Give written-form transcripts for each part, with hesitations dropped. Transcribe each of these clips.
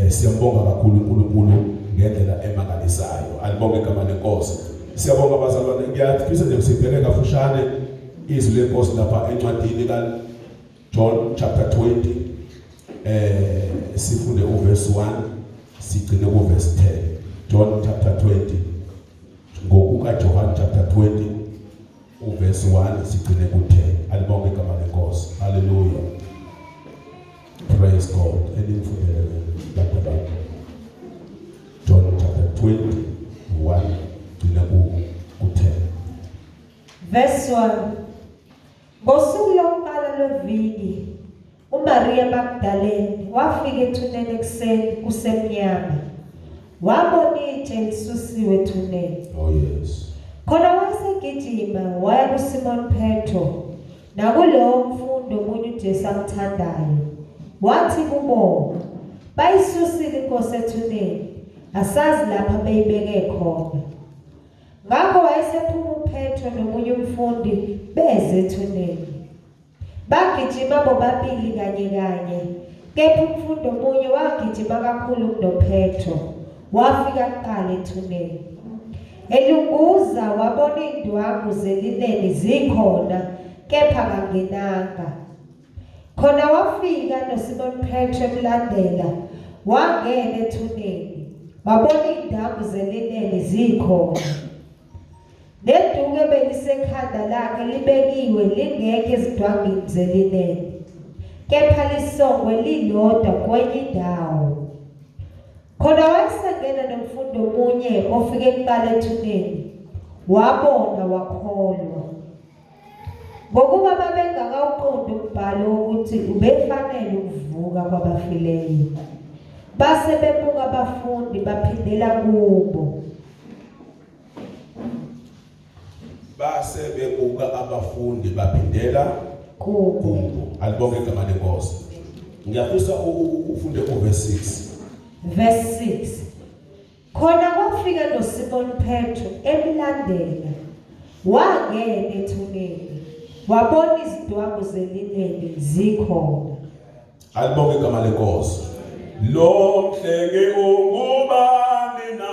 Siyambonga kakhulu uNkulunkulu ngendlela emangalisayo. Alibonge igama lenkosi. Siyabonga abazalwane, ngiyafisa nje sibheke kafushane izwi lenkosi lapha encwadini ka John chapter 20. Sifunde uverse 1 sigcine kuverse 10. John chapter 20. Ngokuka John chapter 20 uverse 1 sigcine ku10. Alibonge igama lenkosi. Hallelujah. Praise God. Enimfundele lapha. John chapter 21 gcine ku10. Verse 1. Ngosuku lokuqala lweviki, uMaria Magdalene wafika ethuneni ekuseni kusemnyama. Wabona itshe lisusiwe ethuneni. Oh yes. Khona wasegijima waya kuSimon Petro nakulowo mfundi omunye uJesu amthandayo. Wathi kubo, bayisusile inkosi ethuneni, asazi lapha beyibeke khona. Ngakho wayesephuma uPetro nomunye umfundi beze ethuneni. Bagijima bobabili kanye, kepha umfundi omunye wagijima kakhulu kunoPetro, wafika kuqala ethuneni. Elunguza wabona indwangu zelineni zikhona, kepha kangenanga. Khona wafika noSimon Petro emlandela, wangena ethuneni, wabona indwangu zelineni zikhona. Neduku ebelisekhanda lakhe libekiwe lingekho ezidwangini zelineni, kepha lisongwe lilodwa kwenye indawo. Khona wayesengena nomfundi omunye ofike kuqala ethuneni, wabona wakholwa. Ngokuba babengakawuqondi umbhalo ukuthi ubefanele ukuvuka kwabafileyo, base bebuka abafundi baphindela kubo. Base bebuka abafundi baphindela kubo. Alibonge igama lenkosi. Ngiyafisa ufunde uverse 6. Verse 6. Khona kwafika noSimon Petro emlandela, wangena ethuneni, wabona izidwangu zelineni zikhona. Alibonge igama lenkosi. Lo mhlenge ungubani na?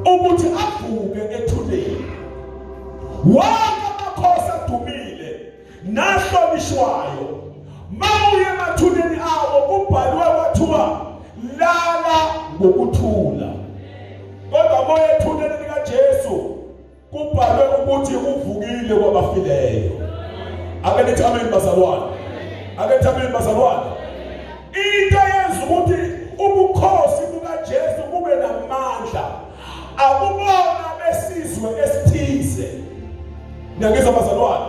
Ukuthi avuke ethuneni. Wonke amakhosi adumile nahlonishwayo mawuye emathuneni awo kubhalwe kwathiwa lala ngokuthula. Kodwa moya ethuneni likaJesu kubhalwe ukuthi uvukile kwabafileyo. Ake nithi amen bazalwane. Ake nithi amen bazalwane. Into yenza ukuthi ubukhosi bukaJesu kube namandla akubona besizwe esithize. Ngiyangizwa bazalwane.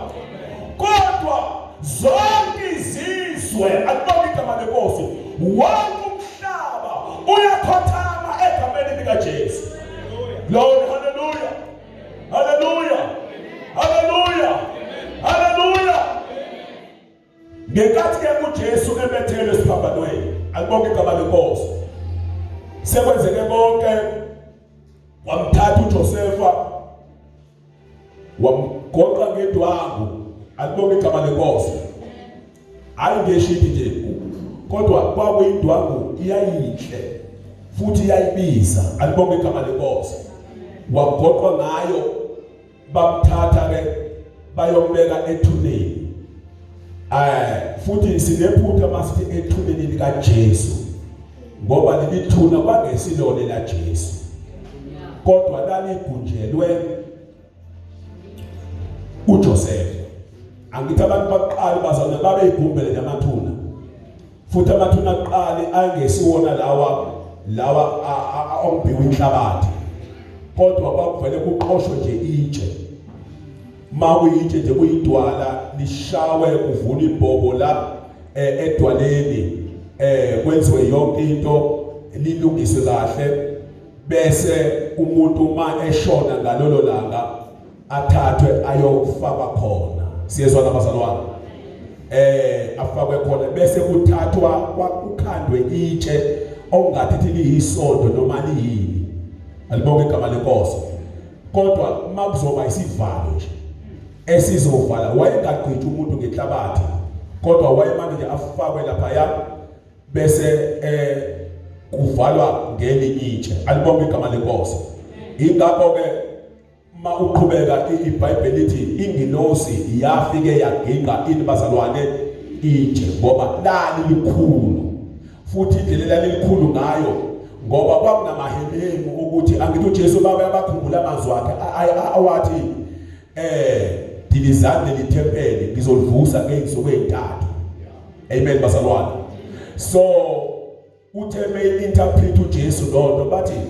Kodwa zonke izizwe akubona lenkosi wonke umhlaba uyakhothama egameni likaJesu. Glory, hallelujah. Hallelujah. Hallelujah. Hallelujah. Ngekathi ke uJesu ebethele esiphambanweni, alibonke igama lenkosi. Sekwenzeke konke, wamthatha uJosefa wamgoqa ngedwangu, alibonke igama lenkosi. Hayi ngeshithi nje, kodwa kwakuyindwangu iyayinhle futhi iyayibiza, alibonke igama lenkosi. Wagoqwa ngayo, bamthatha ke bayombeka ethuneni. Futhi sinephutha masithi ethuneni likaJesu, ngoba lelithuna kwangesilone la Jesu, kodwa lalibunjelwe uJosefa. Angithi abantu baqala bazalwane babe igumbe lamathuna, futhi amathuna aqale angesiwona lawa ombiwe inhlabathi, kodwa kwakuvele kuqoshwe nje itshe. Makuyitshe nje kuyidwala lishawe kuvula ibhobo la edwaleni, kwenziwe yonke into lilungiswe kahle, bese umuntu uma eshona ngalolo langa athathwe ayofakwa khona. Siyezwana bazalwane, afakwe khona bese kuthathwa kukhandwe itshe ongathi liyisondo noma liyini, alibonke igama lenkosi. Kodwa makuzoba isivalo nje esizovala, wayengagqitshi umuntu ngenhlabathi, kodwa wayemane nje afakwe lapha bese kuvalwa ngelinye itshe, alibonke igama lenkosi. Ingakho ke ma uqhubeka iBhayibheli lithi ingilosi yafike yaginqa ini bazalwane itshe, ngoba lali likhulu, futhi indlela lelikhulu ngayo ngoba kwakunamahememu ukuthi angithi uJesu baba abakhumbula amazwi akhe awathi dilizane lithempeli ngizolivusa ngeinsuku ezintathu. Amen bazalwane. So uthe interpret uJesu lonto bathi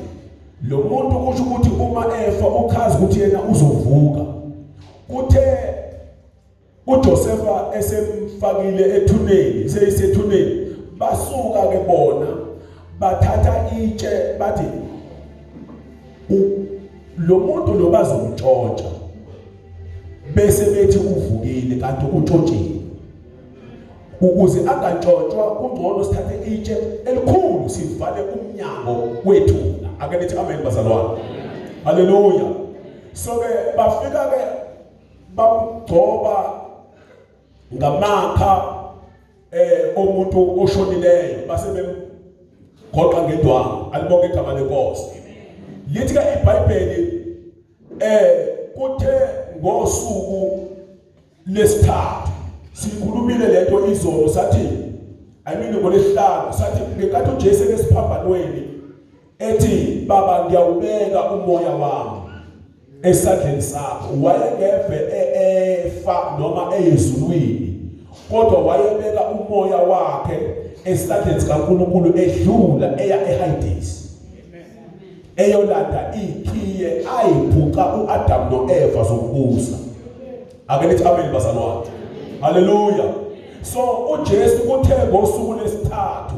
lo muntu kusho ukuthi uma efa ukhazi ukuthi yena uzovuka. Kuthe uJosefa esemfakile ethuneni, seyisethuneni, basuka ke bona bathatha itshe bathi lo muntu lo bazomtshontsha, bese bethi uvukile kanti utshontshiwe. Ukuze angantshontshwa kungcono sithathe itshe elikhulu sivale umnyango wethuna. Ake nithi amen bazalwane. Hallelujah. So ke bafika ke bamgcoba ngamakha omuntu oshonileyo, base bemgoqa ngedwangu, alibonke igama lenkosi. Lithi ke iBhayibheli kuthe ngosuku lesithathu, sikhulumile lento izolo sathi ngolesihlanu sathi ngekathi uJesu esiphambanweni ethi baba ngiyawubeka umoya wami esandleni sakho, wayengeve efa noma eyezulwini, kodwa wayebeka umoya wakhe esandleni sikaNkulunkulu edlula eya eHades, eyolanda ikhiye ayibhuqa uAdam noEva zokubusa. Ake nithi amen bazalwane. Hallelujah. So uJesu kuthe ngosuku lesithathu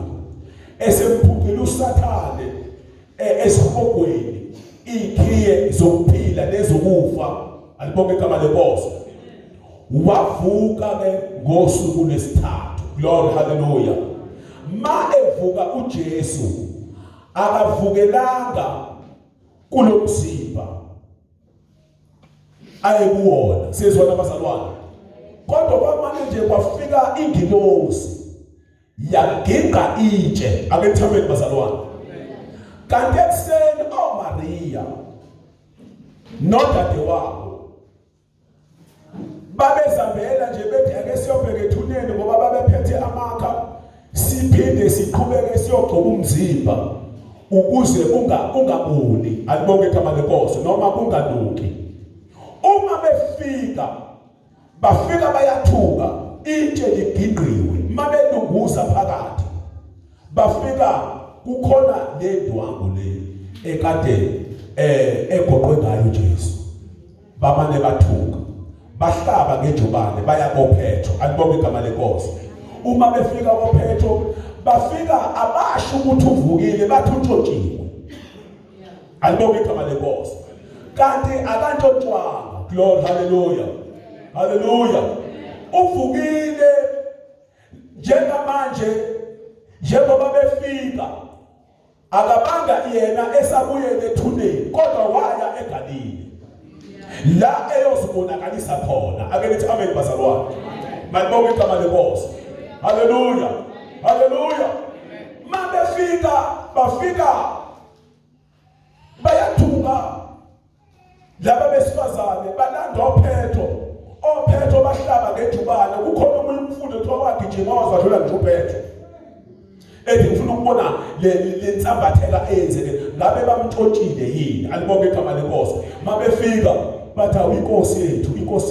esemphucile uSathane esihogweni ikhiye zokuphila nezokufa, alibonke igama lenkosi. Wavuka ke ngosuku lesithathu. Glory, hallelujah. Ma evuka uJesu akavukelanga kulomzimba ayekuwona, sizwana abazalwane, kodwa kwamanje nje kwafika ingilosi yaginqa itshe. Ake nithameni bazalwane. Kanti ekuseni Maria nodade wabo babezambela nje bethi ake siyobheka ethuneni ngoba babephethe amakha, siphinde siqhubeke siyogcoba umzimba ukuze ungaboli, alibonke igama lenkosi, noma kunganuki. Uma bafika bayathuka itshe liginqiwe, mabelunguza phakathi bafika kukhona lendwangu le ekade egoqwe ngayo uJesu. Bamane bathuka, bahlaba ngejubane bayabophetho, alibonke igama lenkosi. uma befika koPetro bafika abasho ukuthi uvukile bathi utshotshiwe. Alibonge igama lenkosi. Kanti akantshontshwanga. Glory, hallelujah. Hallelujah. Uvukile njengamanje njengoba befika akabanga yena esabuyele ethuneni kodwa waya eGalile la eyozibonakalisa khona. Ake nithi amen bazalwane. Malibonge igama lenkosi. Hallelujah. Hallelujah. Bafika bayathuka laba besifazane balanda oPetro bahlaba ngejubane. Kukhona umunye umfundi othiwa wagijima wazadlula nje uPetro ethi ngifuna ukubona le nsambatheka eyenzeke ngabe bamtshotshile yini. Alibonge igama lenkosi. Mabefika bathi inkosi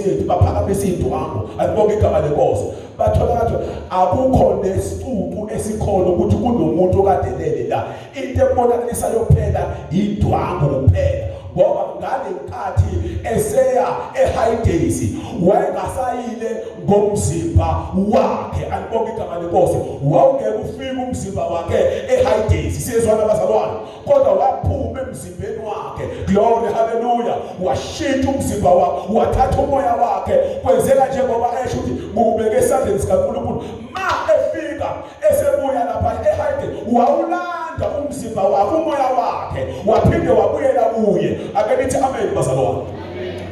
yethu baphakamisa indwangu. Alibonge igama lenkosi. Bathola kathi akukho nesicucu esikhona ukuthi kunomuntu okadelele la. Into ebonakalisayo kuphela indwangu kuphela. Ngoba ngale nkathi eseya eHides wayengasayile ngomzimba wakhe. Alibonge igama lenkosi. Wawungeke ufike umzimba wakhe eHides. Sizwana abazalwane. Kodwa waphuma emzimbeni wakhe. Glory, hallelujah. Washintsha umzimba wakhe, wathatha umoya wakhe. Kwenzeka njengoba esho ukuthi ngubeke esandleni sikaNkulunkulu. Ma efika esebuya lapha eHides wawulanda umzimba wakhe, umoya wakhe, waphinde wabuyela kuye. Ake nithi amen bazalwane.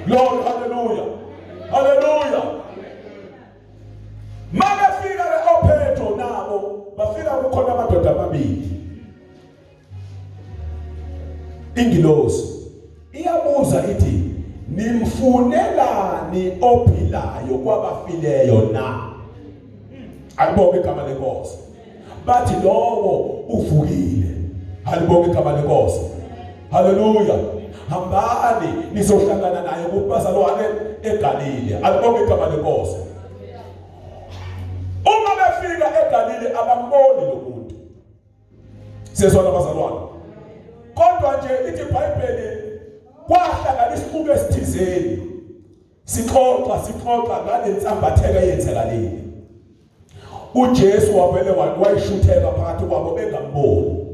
Glory, hallelujah. Hallelujah. Mabefika oPetro nabo bafika kukhona amadoda amabili. Ingilosi iyabuza ithi nimfunelani ophilayo kwabafileyo na? Alibonge igama lenkosi. Bathi lowo uvukile. Alibonge igama lenkosi. Hallelujah. Hambani nizohlangana naye kubazalwane eGalile. Alibonge igama lenkosi. Uma befika eGalile abamboni lo muntu. Sizwana abazalwane. Kodwa nje ithi iBhayibheli kwahlangana isiqubu esithizeni. Sixoxa ngale nsambatheka eyenzakalile. uJesu wavele wayishutheka phakathi kwabo bengamboni.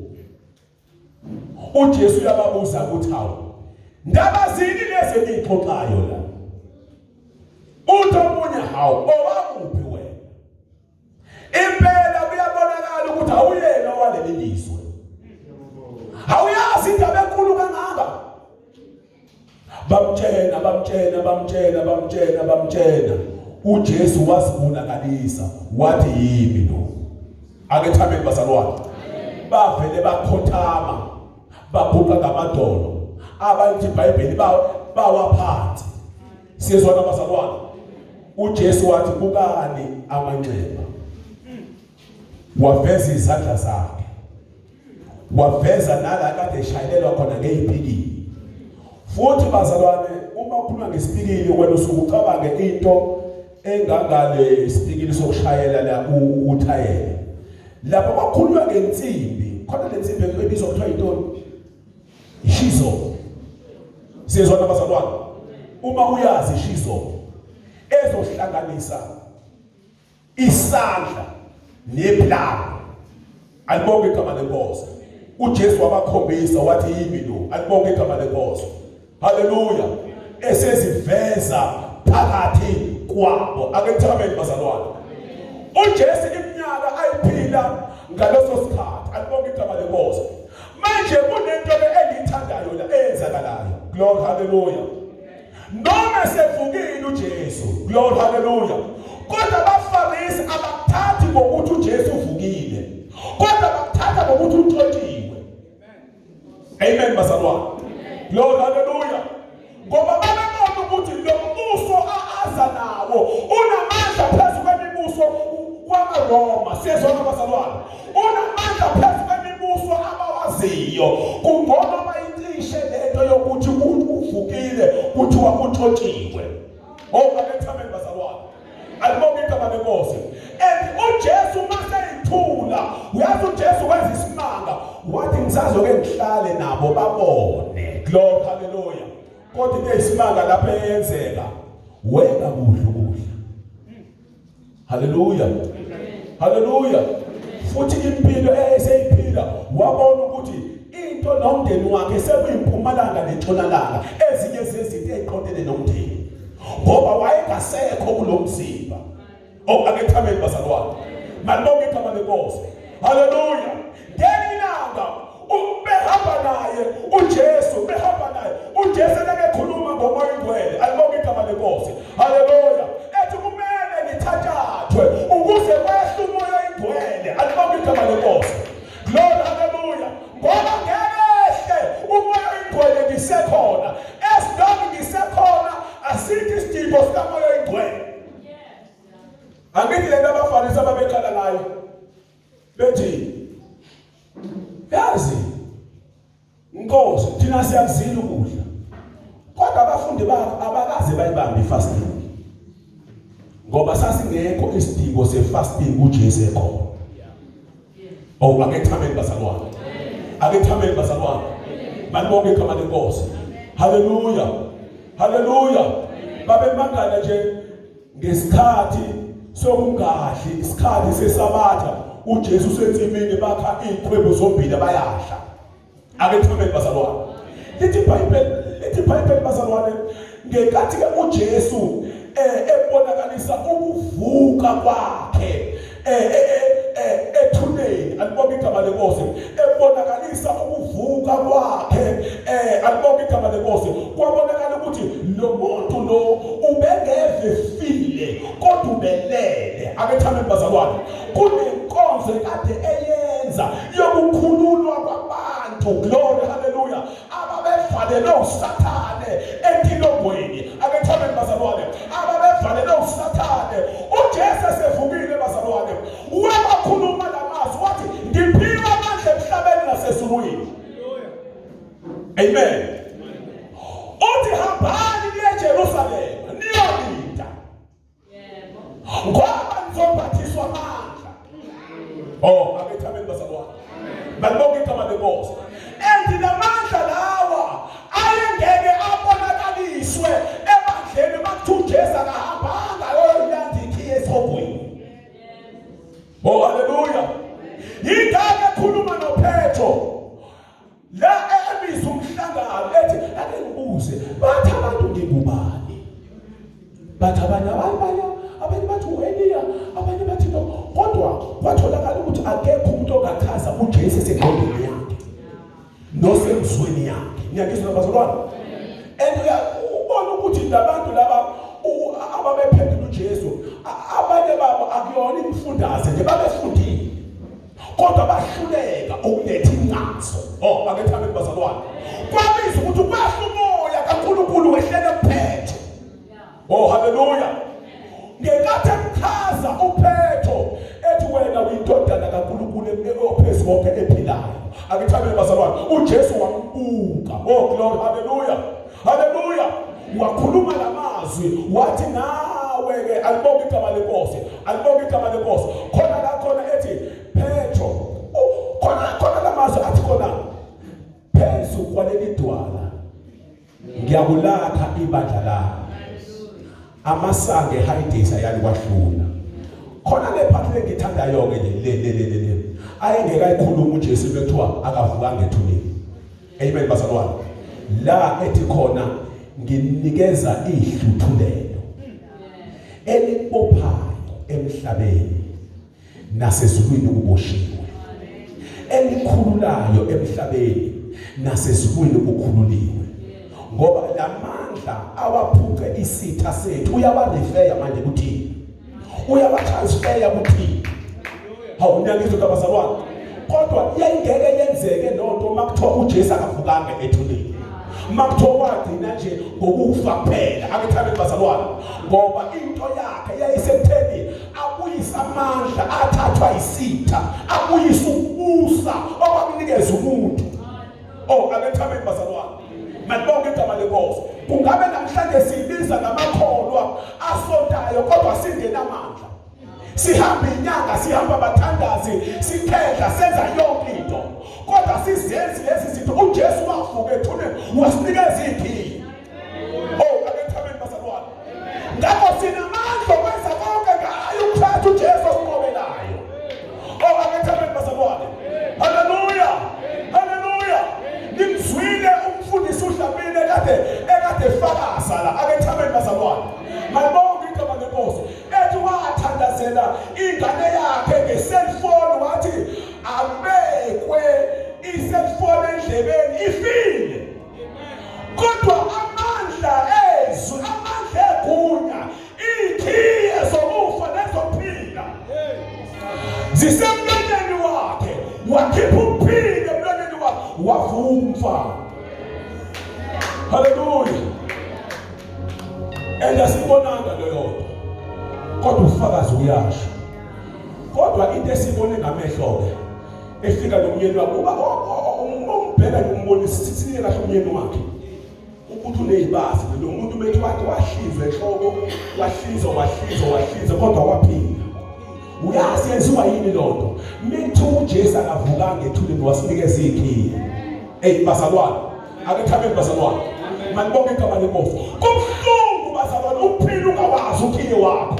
uJesu yababuza ukuthi hawu ndaba zini lezi engixoxayo la? Uthi omunye hawu owakuphi wena? Impela kuyabonakala ukuthi awuyena waleli lizwe. Awuyazi indaba enkulu kangaka. Bamtshena. uJesu wasibonakalisa wathi yimi lo. Ake thameni bazalwane. Bavele bakhothama babhuqa ngamadolo. Abantu iBhayibheli bawaphansi. Sizwana bazalwane. uJesu wathi bukani amanxeba. Waveza izandla zakhe. Waveza nala kade eshayelelwa khona ngezipikili. Futhi bazalwane uma ukhuluma ngesipikili wena usukucabange into engangale isipikili sokushayela la uthayela. Lapho bakhuluma ngensimbi, khona le nsimbi ebizwa kuthiwa yintoni? Ishizo. Sizwana bazalwane. Uma uyazi ishizo ezohlanganisa isandla neplanga. Alibonge igama lenkosi. uJesu wabakhombisa wathi yimi lo. Alibonge igama lenkosi. Hallelujah. Eseziveza phakathi kwabo. Ake thameni bazalwane. uJesu iminyaka ayiphila ngaleso sikhathi. Alibonge igama lenkosi. Manje kunento engiyithandayo la eyenzakalayo. Glory, hallelujah. Noma sevukile uJesu. Glory, hallelujah. Kodwa abaFarisi abakuthathi ngokuthi uJesu uvukile. Kodwa bakuthatha ngokuthi uxotshiwe. Amen bazalwane. Glory, hallelujah. Ngoba babebona ukuthi lo mbuso aza nawo unamandla phezu kwemibuso wamaRoma. Sizona bazalwane. Unamandla phezu kwemibuso abawaziyo. Kungcono bayicishe lento yokuthi uvukile kuthiwa uxotshiwe. Ake thameni bazalwane. Alibonge igama lenkosi. uJesu maseyithula, uyazi uJesu wenza isimanga, wathi ngisazoke ngihlale nabo babone. Glory, hallelujah. Kodwa ke isimanga lapha eyenzeka, wena kudla ukudla. Hallelujah. Hallelujah. Futhi impilo eseyiphila wabona ukuthi into nomndeni wakhe sekuyimpumalanga nentshonalanga ezinye zezinto eziqondene nomndeni ngoba wayengasekho kulomzimba. Akethameni bazalwane. Malibonke igama lenkosi. Hallelujah. Ngelilanga behamba naye uJesu ekhuluma ngomoya oyingcwele. Alibonke igama lenkosi. Hallelujah. Ethi kumele ngithathathwe ukuze kwehle umoya oyingcwele. Alibonke igama lenkosi. Glory, hallelujah. Ngoba ngeke umoya oyingcwele ngisekhona. Esidonke ngisekhona asithi isidingo sikamoya oyingcwele. Angithi le nto abaFarisi ababekhala ngayo bethi yazi Nkosi thina siyakuzila ukudla kodwa abafundi bakho abakaze bayibambe ifasting ngoba sasingekho isidingo sefasting uJesu ekhona. Akethameni bazalwane. Akethameni bazalwane. Malibonke igama lenkosi. Hallelujah. Hallelujah. Babemangala nje ngesikhathi sokungahli isikhathi sesabatha uJesu usensimini bakha izikhwebu zombili bayahla. Akethemeni bazalwane. Lithi iBhayibheli bazalwane ngekathi ke uJesu ebonakalisa ukuvuka kwakhe ethuneni. Alibonke igama lenkosi. Ebonakalisa ukuvuka kwakhe alibonke igama lenkosi. Kwabonakala ukuthi lo muntu lo ubengevefile kodwa ubelele. Akethameni bazalwane. Kunenkonzo kade eyenza yokukhululwa kwabantu. Glory, hallelujah. Ababevalelwe uSathane empilweni. Akethameni bazalwane. Ababevalelwe uSathane. uJesu esevukile bazalwane. Wabakhuluma lamazwi wathi ngiphiwa amandla emhlabeni nasezulwini. Amen. Uthi hambani niye eJerusalema niyolinda. Ngoba nizobhathiswa amandla. Akethameni bazalwane. Malibonke igama lenkosi. Namandla lawa ayengeke abonakaliswe ebandleni bakuthi uJesu akahambanga yoyilanda ikhiye esogwini. Hallelujah. Yingakho ekhuluma noPetro la ebiza umhlangano ethi ake ngibuze bathi abantu ngibubani? Bathi abanye bathi uEliya, abanye bathi no. Kodwa kwatholakala ukuthi akekho umuntu ongachaza uJesu esengqondweni yakhe nosemzweni yakhe. Ngiyakuzwa bazalwane. Ubona ukuthi labantu laba ababephendula uJesu abanye babo akuyona imfundaze nje babefundile kodwa bahluleka ukuletha incazo. Akethameni bazalwane. Kwabiza ukuthi kwahla umoya kaNkulunkulu wehlele kuPetro. Hallelujah. Ngekathi emchaza uPetro ethi wena uyindodana kaNkulunkulu ophezu konke ephilayo. Akethameni bazalwane. uJesu wambuka. Glory, hallelujah. Hallelujah. Wakhuluma lamazwi wathi nawe ke alibonke igama lenkosi. Alibonke igama lenkosi. Khona ethi Petro khona lamazwi athi khona phezu kwaleli dwala ngiyakulakha ibandla lakho. Amasange hayidisa yani kwahlula. Khona lephathi lengithandayo ke le ayengeka ikhuluma uJesu bekuthiwa akavukanga ethuneni. Amen bazalwane. La ethi khona nginikeza ihluthulelo elibophayo emhlabeni nasezulwini kuboshiwe. Elikhululayo emhlabeni nasezulwini kukhululiwe. Ngoba lamandla awaphuke isitha sethu uyabarefeya manje kuthini? Uyabatransfeya kuthini? Ngiyakuzwa kabazalwane. Kodwa yayingeke yenzeke lonto makuthiwa uJesu akavukanga ethuneni. Makuthiwa wagcina nje ngokufa kuphela. Akethameni bazalwane. Ngoba into yakhe yayisekutheni abuyisa amandla athathwa isitha, abuyisa ukubusa okwakunikeza umuntu. Akethameni bazalwane. Malibonke igama lenkosi. Kungabe namhlanje sibiza ngamakholwa asontayo kodwa singenamandla. Sihamba inyanga, sihamba abathandazi, sikhehla, senza yonke into. Kodwa sizenzi lezi zinto uJesu wavuka ethuneni wasinikeza iphi. Akethameni bazalwane. Ngakho sinamandla okwenza konke ngayo uKristu uJesu osinqobelayo. wazala akethameni bazalwane. Malibonke igama lenkosi. Ethi wathandazela ingane yakhe ngeselfoni wathi abekwe iselfoni endlebeni ifile. Kodwa amandla ezwi, amandla egunya, ikhiye zokufa nezokuphila zisemlonyeni wakhe. Wakhipha ukuphila emlonyeni wakhe, wavuka umfana. Hallelujah. And asibonanga leyo nto, kodwa ufakazi uyasho. Kodwa into esibone ngamehlo ke efika nomyeni wakhe umbheka umbonisa sithi kahle umyeni wakhe ukuthi unezibazi lo muntu bethi wathi wahlinzwa ehloko, wahlinzwa kodwa waphila. Uyazi yenziwa yini lonto? Methu uJesu akavukanga ethuleni wasinikeza ikhiye. Bazalwane, akethameni bazalwane. Malibonke igama lenkosi. Kubuhlungu bazalwane ukuphila ungawazi ukhiye wakho.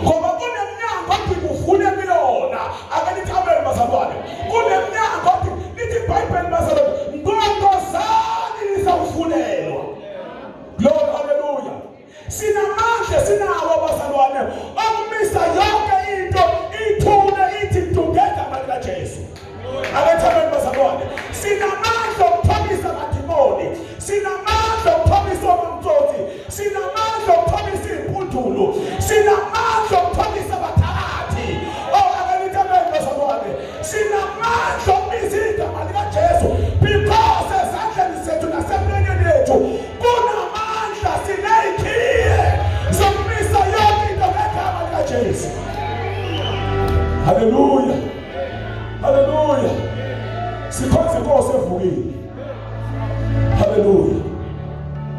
Ngoba kunemnyango othi kuvule kuyona. Akethameni bazalwane. Kunemnyango othi lithi iBhayibheli bazalwane, ngondozani izawuvulelwa. Glory, hallelujah. Sinamandla sinawo bazalwane okumisa yonke into ithule ithi tugeza ngala Jesu. Akethameni bazalwane. Sinamandla okuthobisa amadimoni. Sinamandla okuthobisa omamtsotsi. Sinamandla okuthobisa impundulo. Sinamandla okuthobisa abathakathi. Akethameni bazalwane. Sinamandla okubisa igama lika Jesu because ezandleni zethu nasemlonyeni yethu kunamandla sineyikhiye zokubisa yonke into ngegama lika Jesu. Hallelujah. Hallelujah. Sikhonza inkosi evukile. Hallelujah.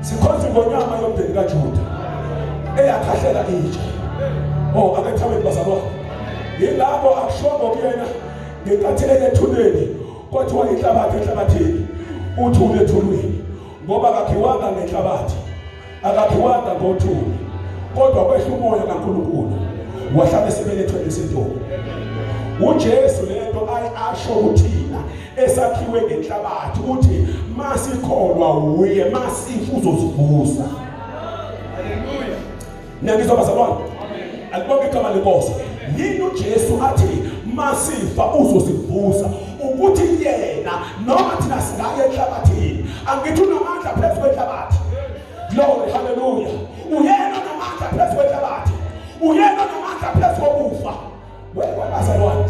Sikhonza ngonyama yomndeni kaJuda eyakhahlela itshe. Akethameni bazalwane. Yilabo akushongo kuyena ngenkathi ethuleni kwathiwa inhlabathi enhlabathini uthule ethulweni, ngoba akakhiwanga ngenhlabathi, akakhiwanga ngothuli, kodwa kwehla umoya kaNkulunkulu wahlala esibelethweni sentombi. uJesu lento ayasho kuthina esakhiwe ngenhlabathi uthi masikholwa uye masifa uzosivusa. Haleluya. Niyangizwa bazalwane? Alibonke igama lenkosi. Yini uJesu athi masifa uzosivusa? Ukuthi yena noma thina singaye enhlabathini angithi unamandla phezu kwenhlabathi. Glory, hallelujah. Uyena unamandla phezu kwenhlabathi. Uyena unamandla phezu kokufa. Wewe bazalwane,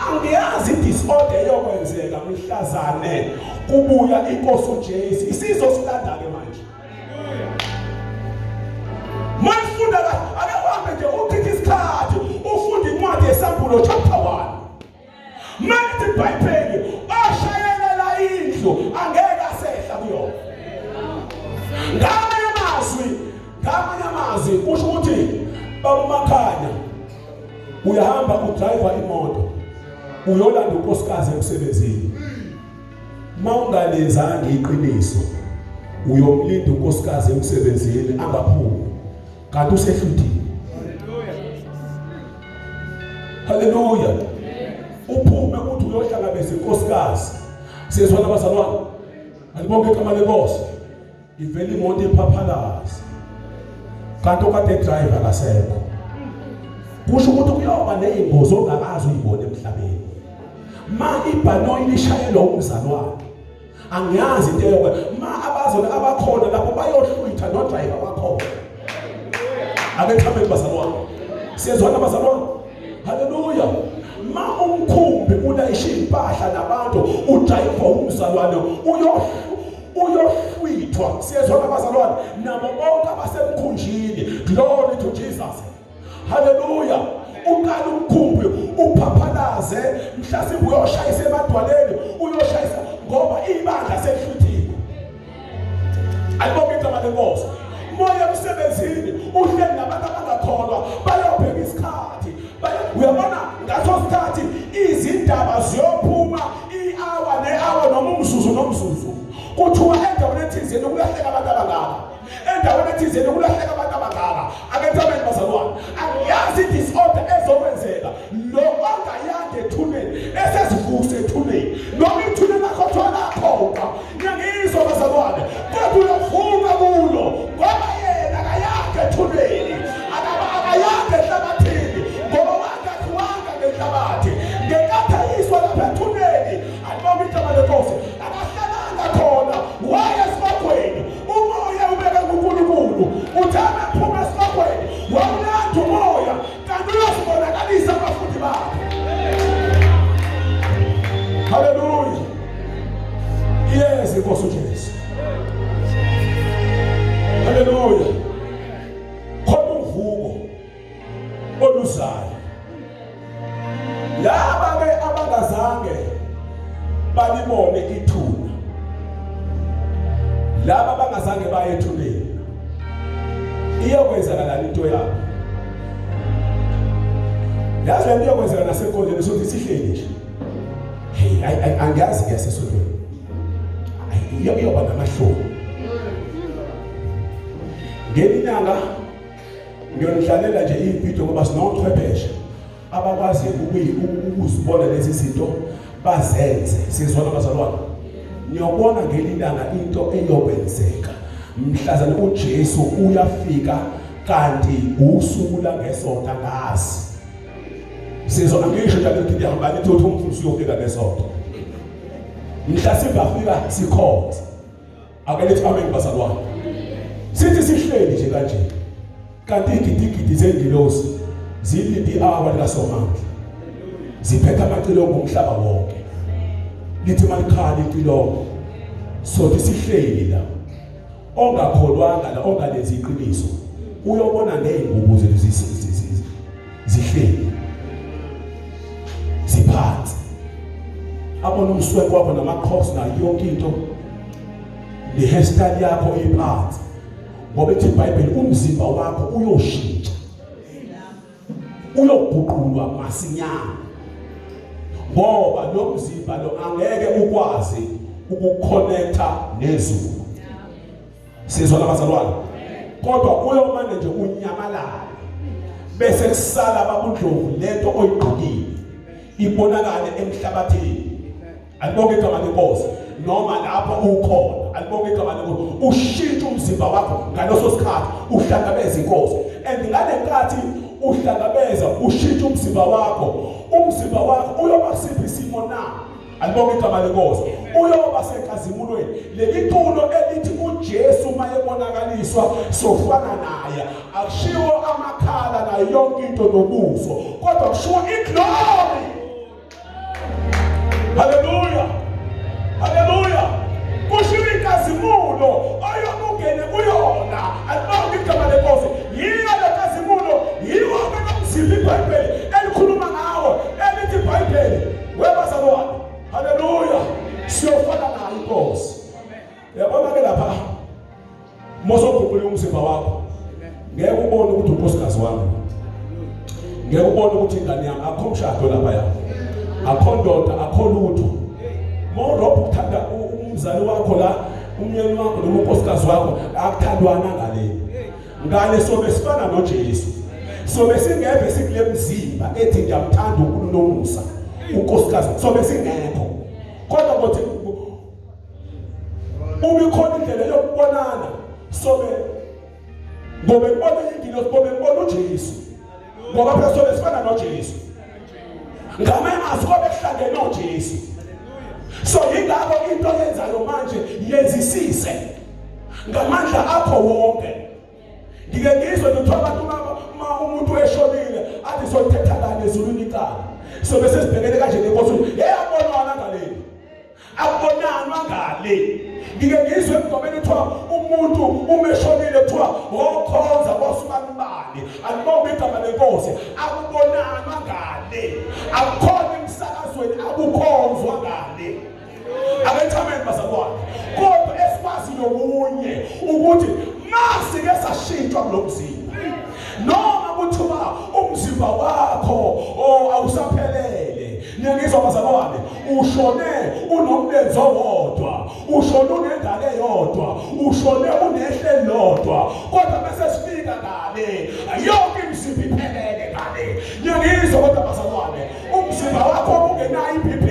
angiyazi disorder yokwenzeka mhlazane kubuya inkosi uJesu isizosilanda ke manje. Mayifunda akahambe nje uchithi isikhathi ufunda incwadi yesambulo chapter 1. Manje iBhayibheli ashayelela indlu angeke asehla kuyona. Ngamanye amazwi kusho ukuthi babumakhanya uyahamba udriver imoto uyolanda unkosikazi emsebenzini, mawungalenzanga iqiniso uyomlinda unkosikazi emsebenzini angaphumi kanti usehlutini. Haleluya. Uphume ukuthi uyohlangabeza inkosikazi. Siyezwana bazalwane? Alibonke igama lenkosi. Ivele imoto iphaphalazi kanti okade driver akasekho. Kusho ukuthi kuyoba neyingozi ongakazi uyibone emhlabeni. Ma ibhanoyi lishayelwa umzalwane, angiyazi into yokwe ma abazona abakhona lapho bayohlwitha no driver wakhona. Akethameni bazalwane. Siyezwana bazalwane? Haleluya. Ma umkhumbi ulayisha impahla nabantu udriver umzalwane uyohlwithwa. Siyezwana bazalwane? Nabo bonke abasemkhunjini. Glory to Jesus. Hallelujah. Ukala umkhumbi uphaphalaze mhlasimbe uyoshayisa emadwaleni uyoshayisa ngoba ibandla selihluthile. Alibonke igama lenkosi. Moya emsebenzini uhleli nabantu abangakholwa bayobheka isikhathi. Uyabona ngaso isikhathi izindaba ziyophuma i-hour ne-hour noma umzuzu nomzuzu. Kuthiwa endaweni ethizeni ukulahleka abantu abangaka. Endaweni ethizeni ukulahleka abantu abangaka. Akethameni bazalwane. Angiyazi disorder ezokwenzeka. Lo ongayande ethuneni esesivuse ethuneni. Noma ithuneni lakho thola khona. Ngiyangizwa bazalwane. Kodwa laba ke abangazange balibone ithuna, laba abangazange baye ethuneni, iyokwenzakala into yabo. Yazi le nto iyokwenzakala nasenkonzweni sokuthi sihleli nje. Hey, angiyazi ke sesontweni. Iyoba namahloni. Ngeninyanga ngiyonidlalela nje ividiyo ngoba sinochwepheshe abakwazi ukuzibona lezi zinto bazenze. Sizona bazalwane, niyobona ngelilanga into eyokwenzeka mhlazana uJesu uyafika, kanti usuku la ngesonto ngazi. Sizona ngisho njalo ukuthi ngihamba nithi umfundisi uyofika ngesonto. Mhla singafika sikhonze. Akelethi amen bazalwane. Sithi sihleli nje kanje. Kanti igidigidi zengilosi zilindi awa likaSomandla. Ziphetha amacilongo omhlaba wonke. Lithi malikhali icilongo. Sothi sihleli la. Ongakholwanga la, ongalezi iqiniso, uyobona ney'ngubo zethu zihleli ziphansi. Abona umsweko wakho namakhosi nayo yonke into, ne-hairstyle yakho iphansi. Ngoba ethi iBhayibheli umzimba wakho uyoshintsha, uyoguqulwa masinyane. Ngoba lo mzimba lo angeke ukwazi ukukhonektha nezulu. Sizona bazalwane, kodwa uyomane nje unyamalala, bese kusala ababundlovu lento oyigqokile ibonakale emhlabathini. Alibonke igama lenkosi. Noma lapho ukhona, alibonke igama lenkosi. Ushintsha umzimba wakho ngaleso sikhathi uhlangabeza inkosi. And ngale nkathi uhlangabeza ushintsha umzimba wakho uyoba kusiphi isimo na? Alibonke igama lenkosi. Uyoba senkazimulweni. Leli tulo elithi uJesu mayebonakaliswa sofana naye, akushiwo amakhala nayo yonke into nobuso, kodwa kushiwo iglory. Hallelujah, hallelujah. Kushiwo inkazimulo oyobungene kuyona. Alibonke igama lenkosi. Yiyo le nkazimulo, yiwo nomzimba iBhayibheli elikhuluma ngawo, elithi iBhayibheli webazalwane. Hallelujah. Siyofana nayo inkosi. Yabona ke lapha mosogqugqula umzimba wakho, ngeke ubone ukuthi unkosikazi wami, ngeke ubone ukuthi ingane yami akho mshado lapha ya, akho ndoda, akho lutho. Morobha ukuthanda umzali wakho la, umyeni wakho noma unkosikazi wakho, akuthandwana ngale. Ngale sobe sifana noJesu. Sobe singeve sikule mzimba ethi ngiyamthanda uNkulunkulu nomusa unkosikazi, sobe singekho. Kodwa ukuthi ubikhona indlela yokubonana, sobe ngoba ngibona ingilosi, ngoba ngibona uJesu, ngoba phela sobe sifana noJesu. Ngamazwi kobe kuhlangene noJesu. So yingakho into yenzayo manje yenzisise ngamandla akho wonke. Ngike ngizwe ukuthi abantu umuntu eshonile athi soyithetha kanye ezulwini icala. So bese sibhekele kanje nenkosi, abonwana ngale, abonanwa ngale. Ngike ngizwe emgobeni kuthiwa umuntu umeshonile kuthiwa okhonza kosumanibani. Alibonke igama lenkosi, akubonanwa ngale. Akukhona emsakazweni akukhonzwa ngale. Abethameni bazalwane, kodwa esikwaziyo kunye ukuthi masike sashintshwa kulomzimba. Noma kuthiwa umzimba wakho awusaphelele, ngiyangizwa bazalwane, ushone unomlenze owodwa, ushone unengane eyodwa, ushone unehle lodwa, kodwa bese sifika ngale yonke imizimba iphelele ngale. Ngiyangizwa kodwa bazalwane, umzimba wakho ungenayo iBP,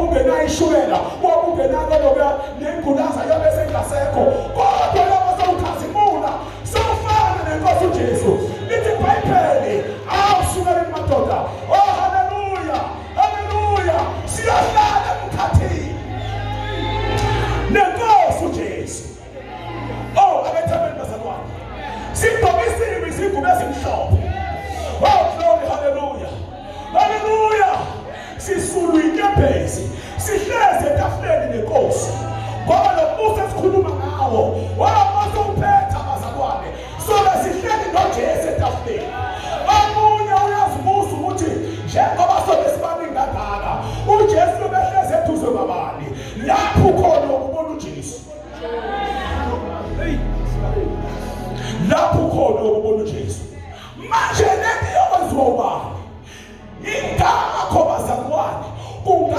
ungenayo ishukela, ungenayo lokho nengculaza yobese ingasekho, kodwa lokho sewukhazimula, sewufana nenkosi uJesu. Lithi iBhayibheli awusukela madoda. Oh hallelujah, hallelujah. Siyahlala emkhathini nenkosi uJesu. Oh abethameni bazalwane, sigqokisiwe izingubo ezimhlophe. Oh glory, hallelujah, hallelujah. Sisulwe inkembezi, sihleze etafuleni nenkosi. Ngoba lobuso esikhuluma ngawo wasuphetha bazalwane, sobe sihleli noJesu etafuleni. Omunye uyazibuza ukuthi njengoba sobe sibaningi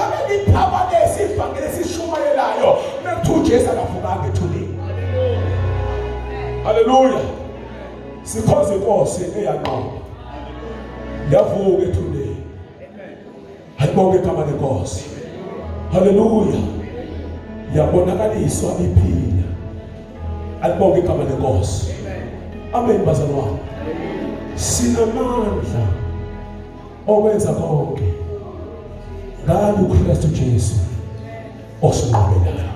Ungake ngiphakamese ivangeli esishumayelayo mekuthi uJesu akafukanga ethuneni. Haleluya. Sikhoze inkosi eyanqoba. Yavuka ethuneni. Ayibonge igama lenkosi. Haleluya. Yabonakaliswa iphila. Ayibonge igama lenkosi. Amen bazalwane. Sinamandla okwenza konke ngalo uKristu Jesu osinqobelayo.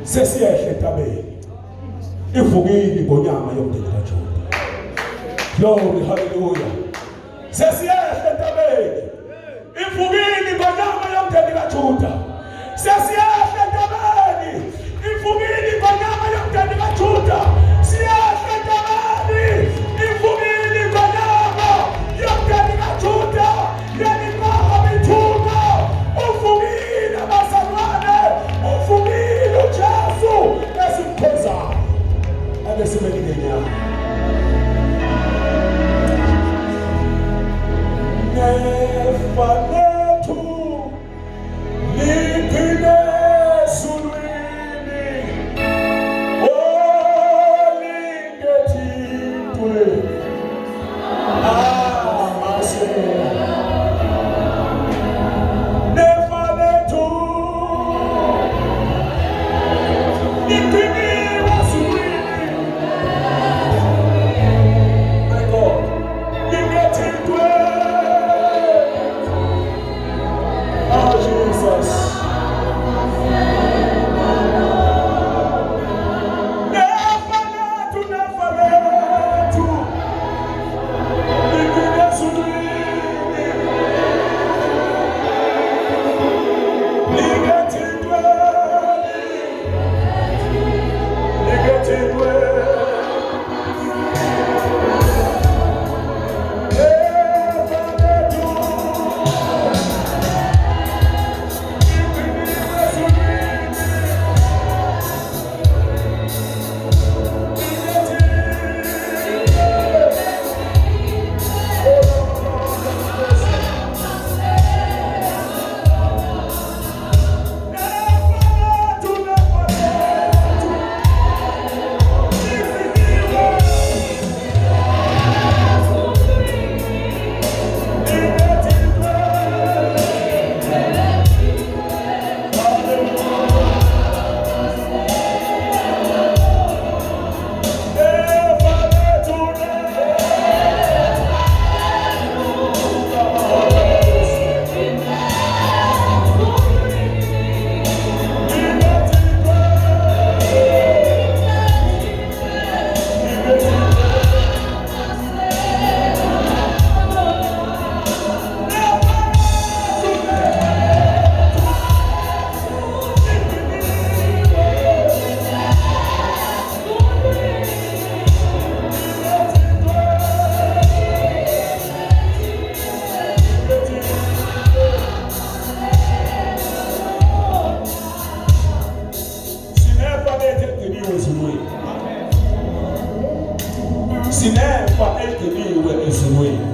Sesiyehle entabeni. Ivukile ngonyama yomndeni kaJuda. Glory, hallelujah. Sesiyehle entabeni. Ivukile ngonyama yomndeni kaJuda. Sesiyehle entabeni. Ivukile ngonyama yomndeni kaJuda. Siyehle entabeni. Ivukile ngonyama yomndeni kaJuda. Yanibaba mithuka. Uvukile bazalwane. Uvukile uJesu esimkhozayo. Abesimele ngenyama. Nefa lethu liphile ezulwini. Olingethintwe amasela. Nefa lethu liphile ezulwini. My God, lingethintwe. Oh Jesus. Nefa lethu liphile ezulwini. Lingethintwe. Lingethintwe. Nefa lethu sinefa egciniwe ezulwini.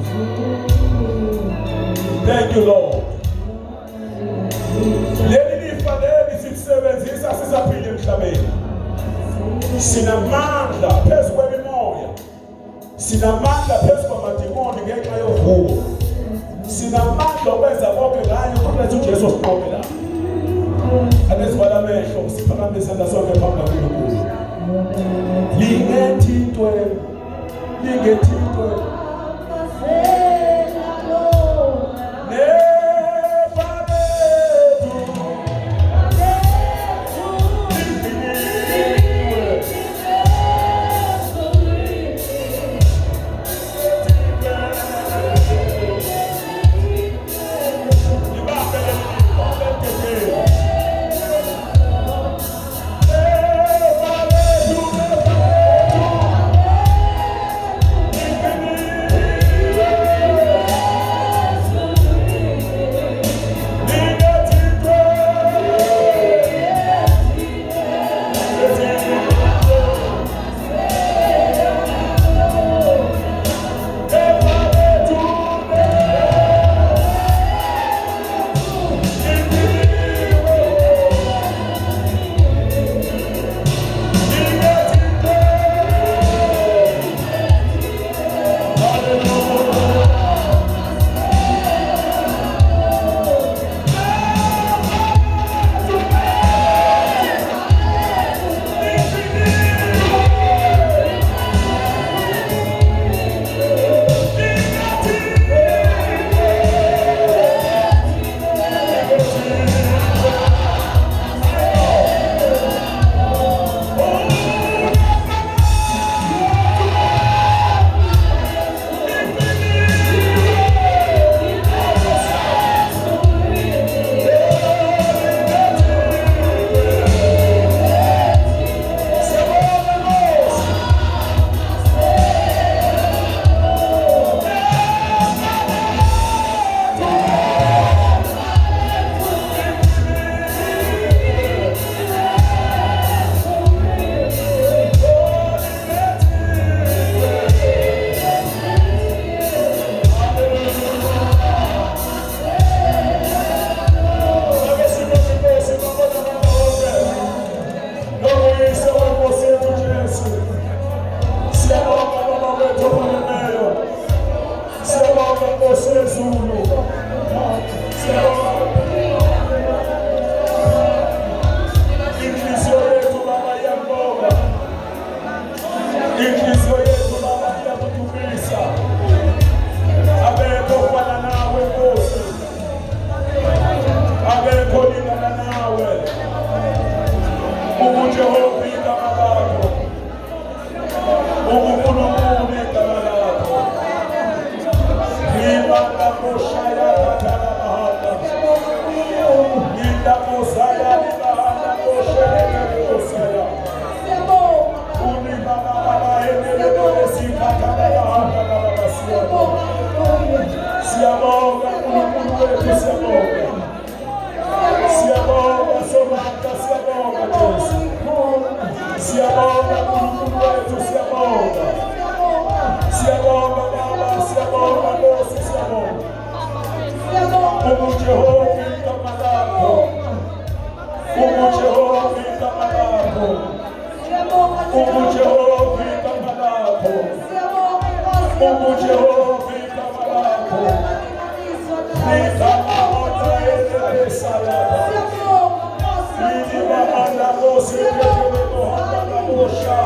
Thank you Lord. Leli lifa leli silisebenzisa sisaphila emhlabeni. Sinamandla phezu kwemimoya. Sinamandla phezu kwamadimoni ngenxa yovuko. Sinamandla okwenza konke ngayo uKristu Jesu osiqobelayo. Anezivala amehlo siphakamise isandla sonke phambi kaNkulunkulu. Lingethintwe. Lingethintwe. wethu siyabonga. Siyabonga somandla, siyabonga Jesu. Siyabonga uNkulunkulu wethu, siyabonga. Siyabonga Baba, siyabonga Nkosi, siyabonga. UnguJehova igama lakho. UnguJehova igama lakho. UnguJehova igama lakho. UnguJehova igama lakho. Igama otayetelesayaba. Idima anakosi ketelebo handanabosha.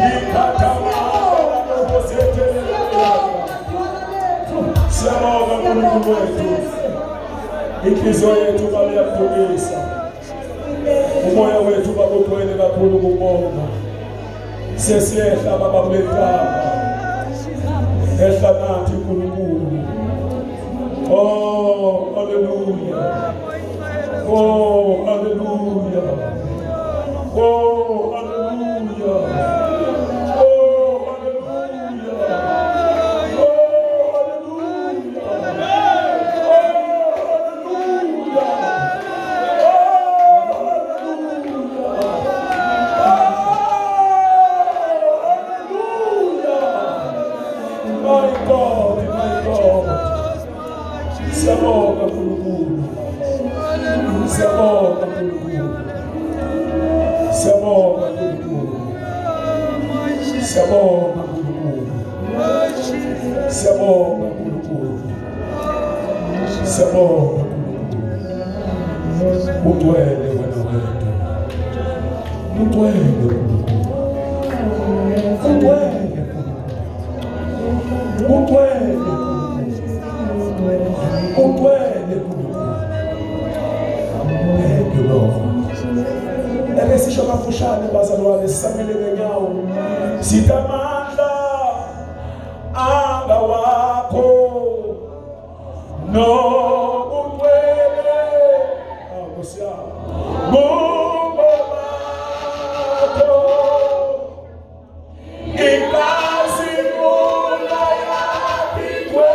Ikatama andanakosi ketelebo. Siyabonga uNkulunkulu wethu. Inhliziyo yethu Baba iyakudumisa. Umoya wethu Baba ugcwele kakhulu kubonga. Sesiyehla Baba kule ntaba. Ehla nathi uNkulunkulu. Oh, hallelujah. Oh, hallelujah. Oh, hallelujah. Oh, hallelujah. Siyabonga uNkulunkulu. Siyabonga uNkulunkulu. Siyabonga uNkulunkulu. Siyabonga uNkulunkulu. Siyabonga uNkulunkulu. Siyabonga uNkulunkulu. Ugcwele wena wedwa. Ugcwele uNkulunkulu. Ugcwele uNkulunkulu. Ugcwele ugcwele uNkulunkulu. Thank you Lord. Ebe sisho kafushane bazalwane, sisamele ngenyawo. Sitamandla angawakho. No ugcwele. Nkosi yami. Ngubabakho. Inkazi mula yapikwe.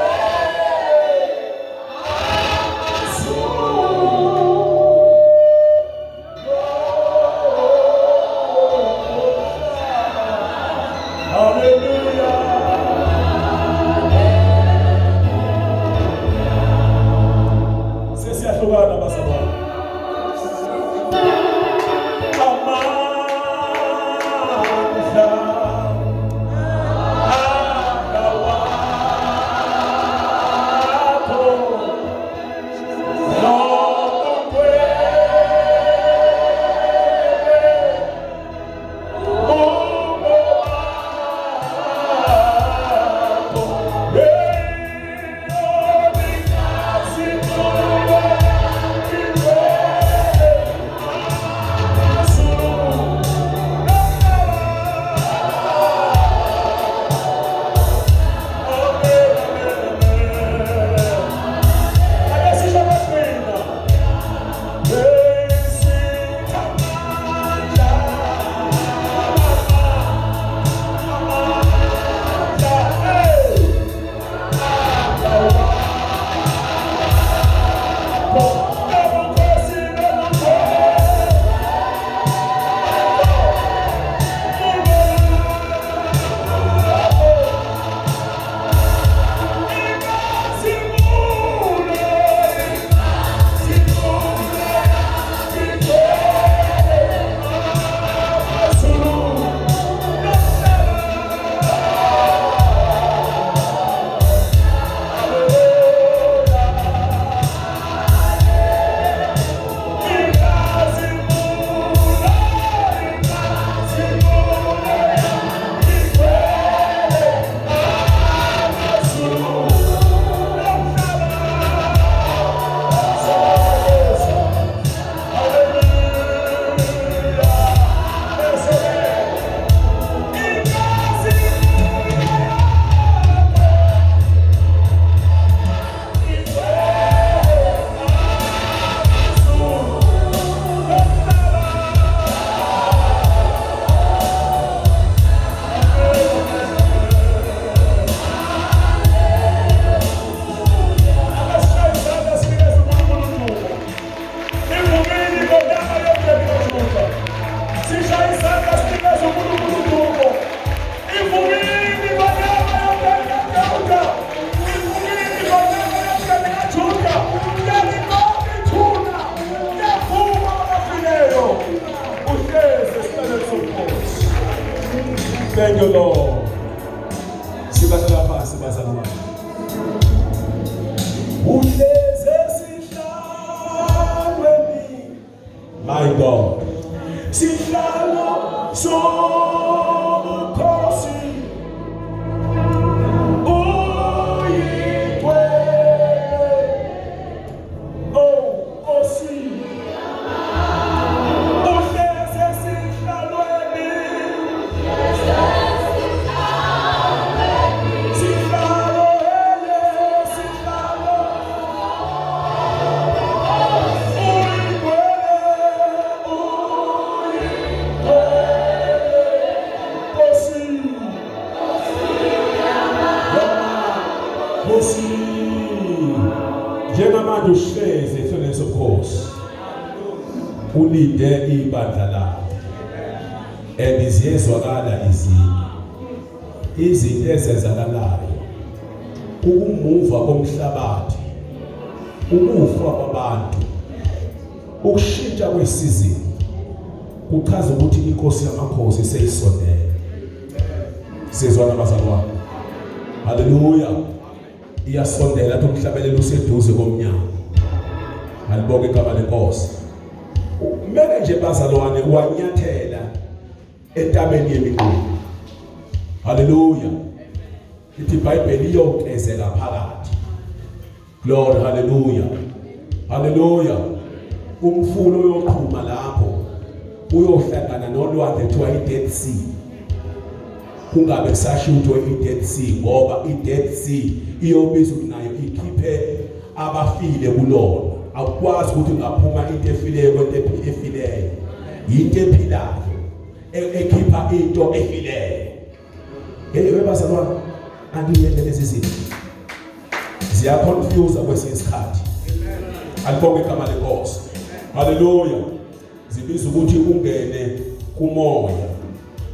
you, Lord. Sibahlala phansi bazalwane. Uhlezi esihlalweni. My God. Sihlalo sobukhosi. Njengamanje uhlezi ethoneni sobukhosi ulinde ibandla lakhe eziyezwakala izinto ezenzakalayo ukumuva komhlabathi ukufa kwabantu ukushintsha kwesizini kuchaza ukuthi inkosi yamakhosi seyisondele. Sizwana bazalwane, haleluya. Iyasondela ukuthi umhlabelelo useduze komnyango. Alibonge igama lenkosi. Kumele nje bazalwane wanyathela entabeni yemiqulu. Haleluya. Ithi iBhayibheli iyokezela phakathi. Glory, haleluya. Haleluya. Umfulo uyoqhuma lapho uyohlangana nolwandle kuthiwa iDead Sea. Kungabe kusashuthwe iDead Sea ngoba iDead Sea iyobizwa nayo ikhiphe abafile kulona. Akwazi ukuthi ungaphuma into efileyo kwento efileyo. Into ephilayo ekhipha into efileyo. Webazalwane angiyele lezi zinto. Ziya confuse kwesinye isikhathi. Alibonge igama lenkosi. Haleluya. Zibiza ukuthi ungene kumoya.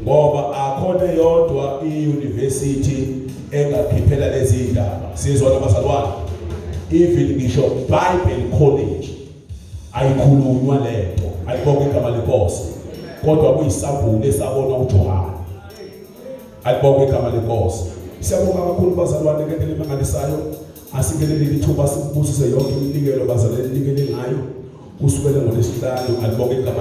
Ngoba akhona yodwa iuniversity engakhiphela lezi ndaba. Sizwa nabazalwane. Even ngisho Bible College ayikhulunywa lento. Alibonge igama lenkosi. Kodwa kuyisambulo esabona uJohana. Alibonge igama lenkosi. Siyabonga kakhulu bazalwane ngendlela emangalisayo. Asikelele lithuba sibusise yonke iminikelo bazalwane enikele ngayo kusukela ngoLwesihlanu. Alibonge igama